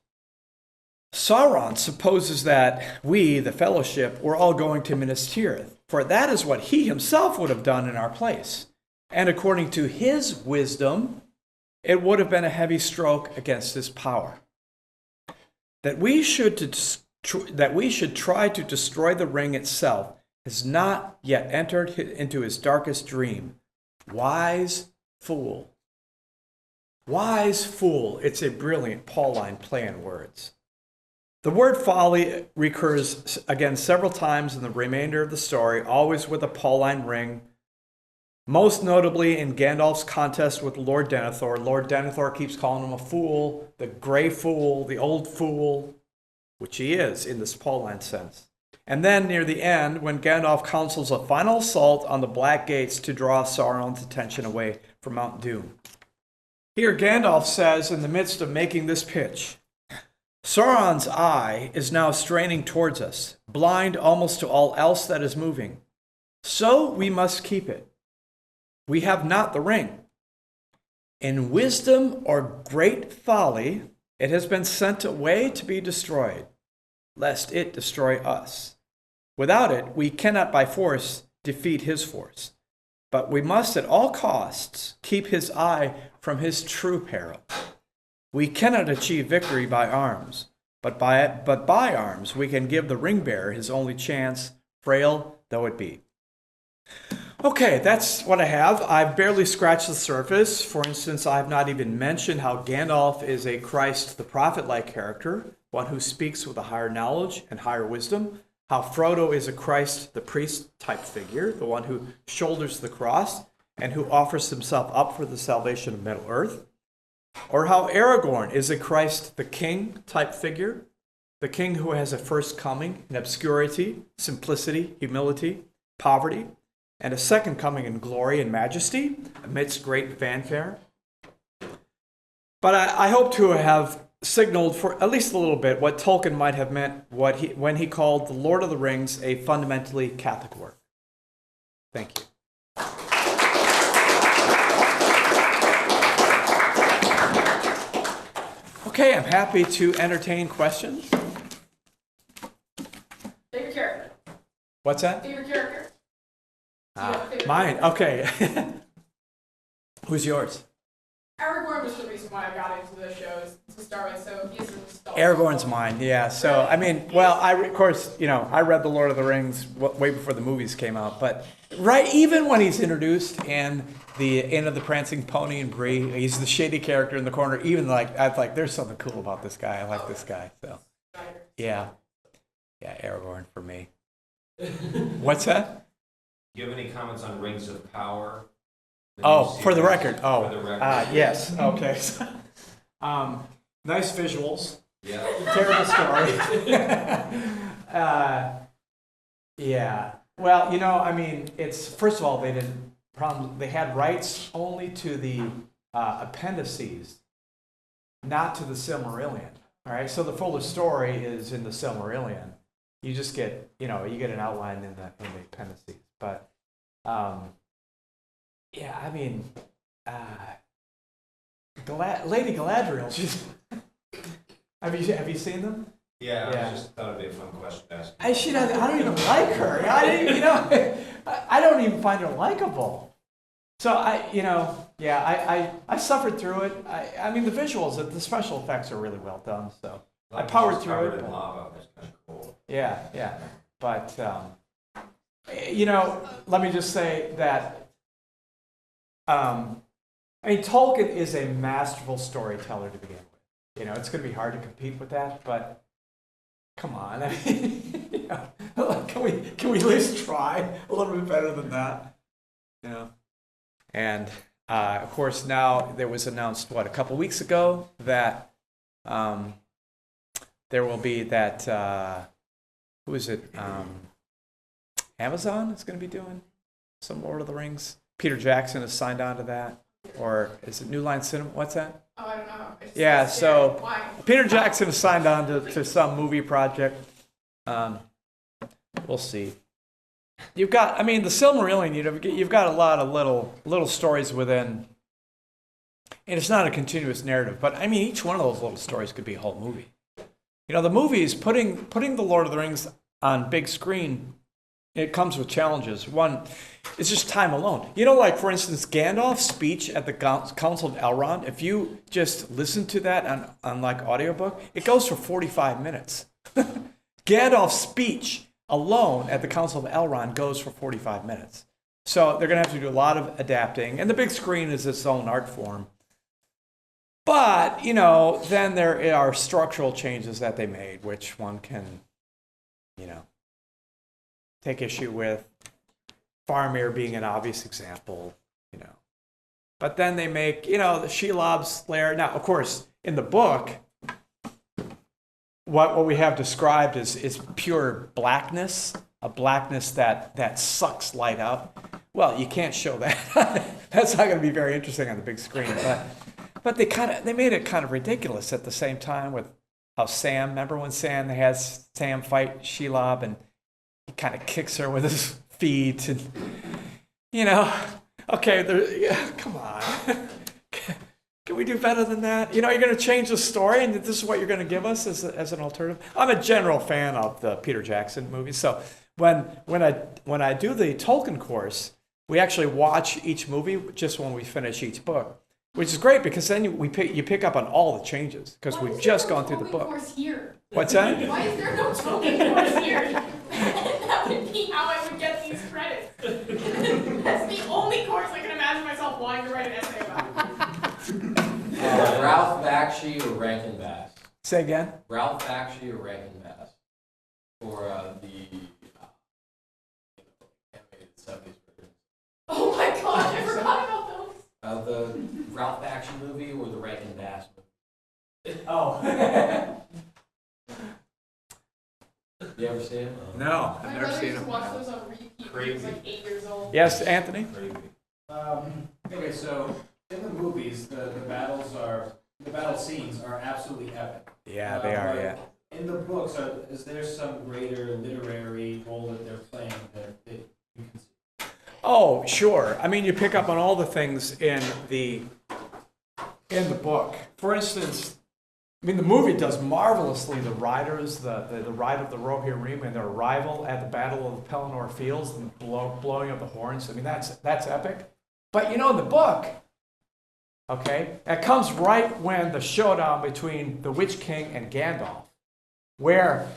Speaker 2: Sauron supposes that we, the Fellowship, were all going to Minas Tirith, for that is what he himself would have done in our place. And according to his wisdom, it would have been a heavy stroke against his power. That we should try to destroy the ring itself has not yet entered into his darkest dream. Wise fool. Wise fool. It's a brilliant Pauline play on words. The word folly recurs again several times in the remainder of the story, always with a Pauline ring. Most notably in Gandalf's contest with Lord Denethor. Lord Denethor keeps calling him a fool, the gray fool, the old fool, which he is in this Pauline sense. And then near the end, when Gandalf counsels a final assault on the Black Gates to draw Sauron's attention away from Mount Doom. Here Gandalf says, in the midst of making this pitch, Sauron's eye is now straining towards us, blind almost to all else that is moving. So we must keep it. We have not the ring. In wisdom or great folly, it has been sent away to be destroyed, lest it destroy us. Without it, we cannot by force defeat his force, but we must at all costs keep his eye from his true peril. We cannot achieve victory by arms, but by arms we can give the ring bearer his only chance frail though it be. Okay, that's what I have. I've barely scratched the surface. For instance, I've not even mentioned how Gandalf is a Christ the prophet-like character, one who speaks with a higher knowledge and higher wisdom. How Frodo is a Christ the priest-type figure, the one who shoulders the cross and who offers himself up for the salvation of Middle-earth. Or how Aragorn is a Christ the king-type figure, the king who has a first coming in obscurity, simplicity, humility, poverty, and a second coming in glory and majesty amidst great fanfare. But I hope to have signaled for at least a little bit what Tolkien might have meant when he called The Lord of the Rings a fundamentally Catholic work. Thank you. Okay, I'm happy to entertain questions.
Speaker 3: Favorite character?
Speaker 2: What's that?
Speaker 3: Favorite character?
Speaker 2: Mine. Okay. Who's yours?
Speaker 3: Aragorn was the reason why I got into the shows to start with, so he's a nostalgia.
Speaker 2: Aragorn's mine, yeah. So, I mean, well, of course, I read The Lord of the Rings way before the movies came out, but even when he's introduced in the Inn of the Prancing Pony and Bree, he's the shady character in the corner, I was like, there's something cool about this guy. I like this guy, so. Yeah. Yeah, Aragorn for me. What's that?
Speaker 4: Do you have any comments on Rings of Power?
Speaker 2: For the record.
Speaker 4: For the record.
Speaker 2: Yes. Okay. Nice visuals.
Speaker 4: Yeah.
Speaker 2: Terrible story. Yeah. Well, it's first of all they had rights only to the appendices, not to the Silmarillion. All right. So the fuller story is in the Silmarillion. You just get you get an outline in the appendices, but. Yeah, Lady Galadriel. She's. Have you seen them?
Speaker 4: Yeah, I just thought it'd be a fun question to ask.
Speaker 2: I don't even like her. I don't even find her likable. So I suffered through it. The visuals, the special effects are really well done. So I powered through it.
Speaker 4: In lava. That's kind of cool.
Speaker 2: Yeah, but let me just say that. Tolkien is a masterful storyteller to begin with. It's going to be hard to compete with that, but come on. Can we at least try a little bit better than that? And of course, now there was announced a couple weeks ago that there will be that who is it? Amazon is going to be doing some Lord of the Rings. Peter Jackson has signed on to that. Or is it New Line Cinema? What's that?
Speaker 3: Oh, I don't know.
Speaker 2: Yeah, so
Speaker 3: why?
Speaker 2: Peter Jackson has signed on to some movie project. We'll see. You've got, the Silmarillion, you've got a lot of little stories within, and it's not a continuous narrative, but each one of those little stories could be a whole movie. The movies, putting the Lord of the Rings on big screen, it comes with challenges. One, it's just time alone. For instance, Gandalf's speech at the Council of Elrond, if you just listen to that on audiobook, it goes for 45 minutes. Gandalf's speech alone at the Council of Elrond goes for 45 minutes. So they're going to have to do a lot of adapting, and the big screen is its own art form. But, then there are structural changes that they made, which one can, take issue with. Faramir being an obvious example, But then they make, the Shelob's lair. Now, of course, in the book, what we have described is pure blackness, a blackness that sucks light out. Well, you can't show that. That's not going to be very interesting on the big screen. But they made it kind of ridiculous at the same time with how Sam. Remember when they had Sam fight Shelob and he kind of kicks her with his feet and okay, come on. Can we do better than that? You're going to change the story, and this is what you're going to give us as an alternative. I'm a general fan of the Peter Jackson movies, so when I do the Tolkien course, we actually watch each movie just when we finish each book, which is great because then you pick up on all the changes because we've just gone through the book.
Speaker 3: Course here?
Speaker 2: What's that?
Speaker 3: Why is there no Tolkien course here? That would be
Speaker 5: Ralph Bakshi or Rankin Bass?
Speaker 2: Say again?
Speaker 5: Ralph Bakshi or Rankin Bass? For the animated 70s version.
Speaker 3: Oh my gosh, I forgot about those.
Speaker 5: The Ralph Bakshi movie or the Rankin Bass movie?
Speaker 2: Oh.
Speaker 5: You ever see it?
Speaker 2: No,
Speaker 3: My
Speaker 2: I've never
Speaker 3: brother
Speaker 2: seen
Speaker 3: used to
Speaker 2: them.
Speaker 3: watch those on repeat when he was like 8 years old.
Speaker 2: Yes, Anthony?
Speaker 6: Okay, so in the movies, the battle scenes are absolutely epic.
Speaker 2: Yeah, they are,
Speaker 6: But
Speaker 2: yeah.
Speaker 6: in the books, is there some greater literary role that they're playing that you can see?
Speaker 2: Oh, sure. I mean, you pick up on all the things in the book. For instance, I mean, the movie does marvelously. The riders, the ride of the Rohirrim and their arrival at the Battle of the Pelennor Fields and the blowing of the horns. I mean, that's epic. But you know, in the book, okay, it comes right when the showdown between the Witch King and Gandalf, where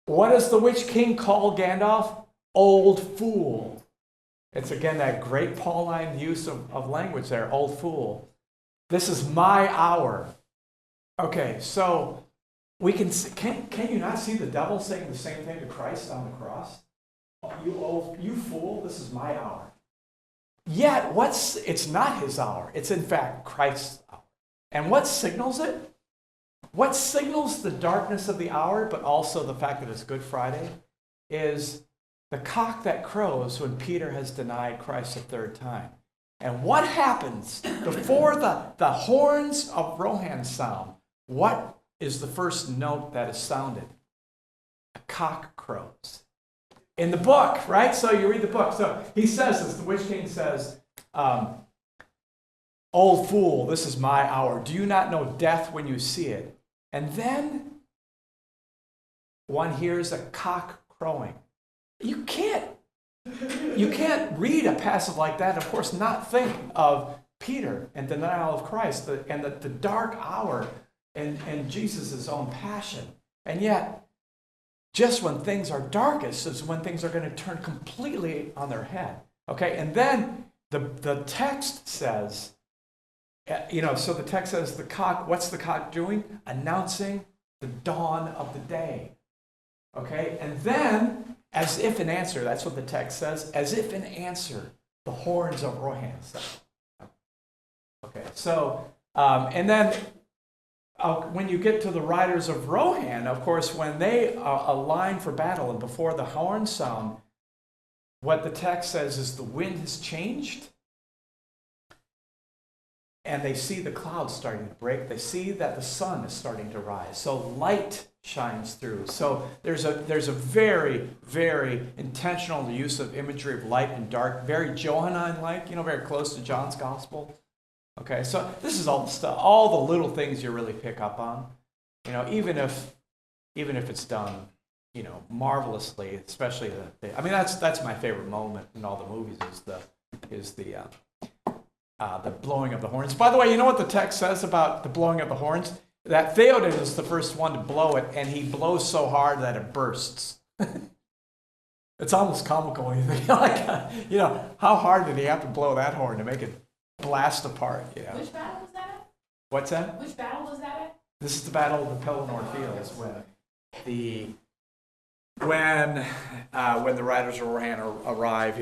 Speaker 2: what does the Witch King call Gandalf? Old fool. It's again that great Pauline use of language there, old fool. This is my hour. Okay, so we can you not see the devil saying the same thing to Christ on the cross? You fool, this is my hour. Yet it's not his hour. It's in fact Christ's hour. And what signals it? What signals the darkness of the hour, but also the fact that it's Good Friday, is the cock that crows when Peter has denied Christ a third time. And what happens before the horns of Rohan sound? What is the first note that is sounded? A cock crows. In the book, right? So you read the book. So he says this, the Witch King says, old fool, this is my hour. Do you not know death when you see it? And then one hears a cock crowing. You can't read a passage like that, of course, not think of Peter and denial of Christ and the dark hour and Jesus' own passion. And yet, just when things are darkest is when things are going to turn completely on their head. Okay, and then the text says, so the text says the cock, what's the cock doing? Announcing the dawn of the day. Okay, and then, as if in answer, that's what the text says, as if in answer, the horns of Rohan sound. Okay, so, and then when you get to the riders of Rohan, of course, when they align for battle and before the horns sound, what the text says is the wind has changed, and they see the clouds starting to break. They see that the sun is starting to rise. So light shines through. So there's a very, very intentional use of imagery of light and dark, very Johannine-like, very close to John's Gospel. Okay, so this is all the stuff, all the little things you really pick up on. Even if it's done, marvelously, especially that's my favorite moment in all the movies is the blowing of the horns. By the way, you know what the text says about the blowing of the horns? That Theoden is the first one to blow it, and he blows so hard that it bursts. It's almost comical when you think, how hard did he have to blow that horn to make it blast apart?
Speaker 3: Which battle was that at?
Speaker 2: What's that?
Speaker 3: Which battle was that at?
Speaker 2: This is the Battle of the Pelennor Fields when the riders of Rohan arrive,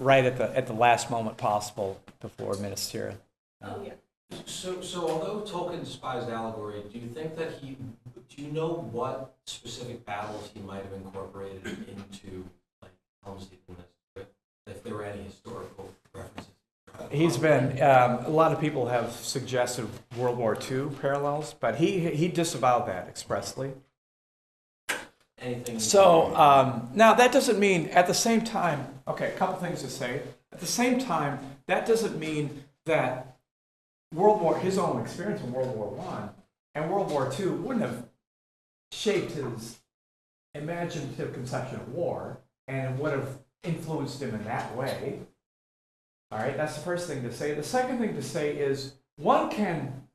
Speaker 2: right at the last moment possible before Minas Tirith.
Speaker 3: Oh, yeah.
Speaker 5: So although Tolkien despised allegory, do you know what specific battles he might have incorporated into Thomistic Christology, if there were any historical references?
Speaker 2: He's been, a lot of people have suggested World War II parallels, but he disavowed that expressly.
Speaker 5: Anything?
Speaker 2: So now that doesn't mean at the same time, okay, a couple things to say. At the same time, that doesn't mean that his own experience in World War I and World War II wouldn't have shaped his imaginative conception of war and would have influenced him in that way. All right, that's the first thing to say. The second thing to say is one can,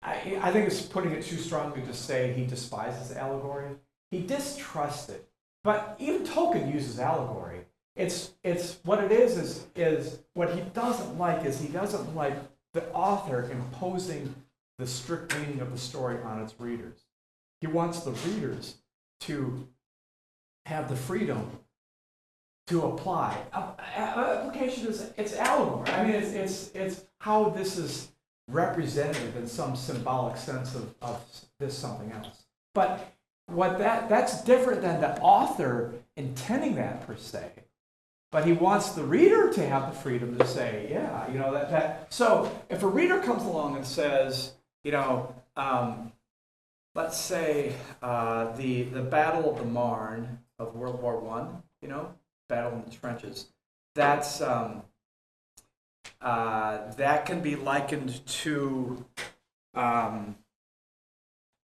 Speaker 2: I think it's putting it too strongly to say he despises allegory. He distrusts it. But even Tolkien uses allegory. It's what it is what he doesn't like is he doesn't like the author imposing the strict meaning of the story on its readers. He wants the readers to have the freedom to apply. Application is, it's allegory. I mean, it's how this is representative in some symbolic sense of this something else. But that's different than the author intending that per se. But he wants the reader to have the freedom to say, yeah, you know, that. So if a reader comes along and says, you know, let's say the Battle of the Marne of World War I, you know, battle in the trenches, that's that can be likened to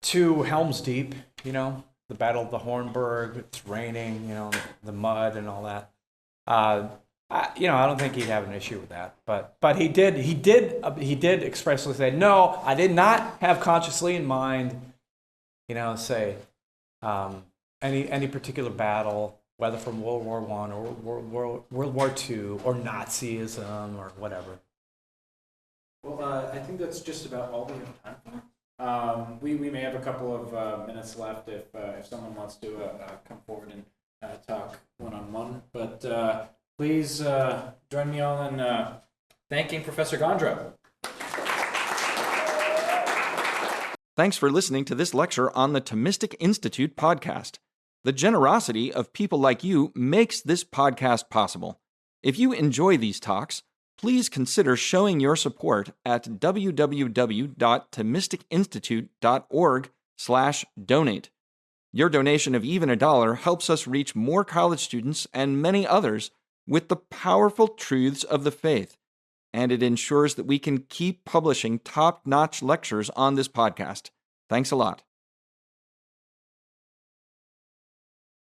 Speaker 2: Helm's Deep, you know, the Battle of the Hornburg. It's raining, you know, the mud and all that. You know, I don't think he'd have an issue with that, but he did expressly say, no, I did not have consciously in mind, you know, say any particular battle, whether from World War I or World War II or Nazism or whatever.
Speaker 6: Well, I think that's just about all we have time for. We may have a couple of minutes left if someone wants to come forward and talk one-on-one. But please join me all in thanking Professor Gondreau.
Speaker 7: Thanks for listening to this lecture on the Thomistic Institute podcast. The generosity of people like you makes this podcast possible. If you enjoy these talks, please consider showing your support at www.thomisticinstitute.org/donate. Your donation of even $1 helps us reach more college students and many others with the powerful truths of the faith, and it ensures that we can keep publishing top-notch lectures on this podcast. Thanks a lot.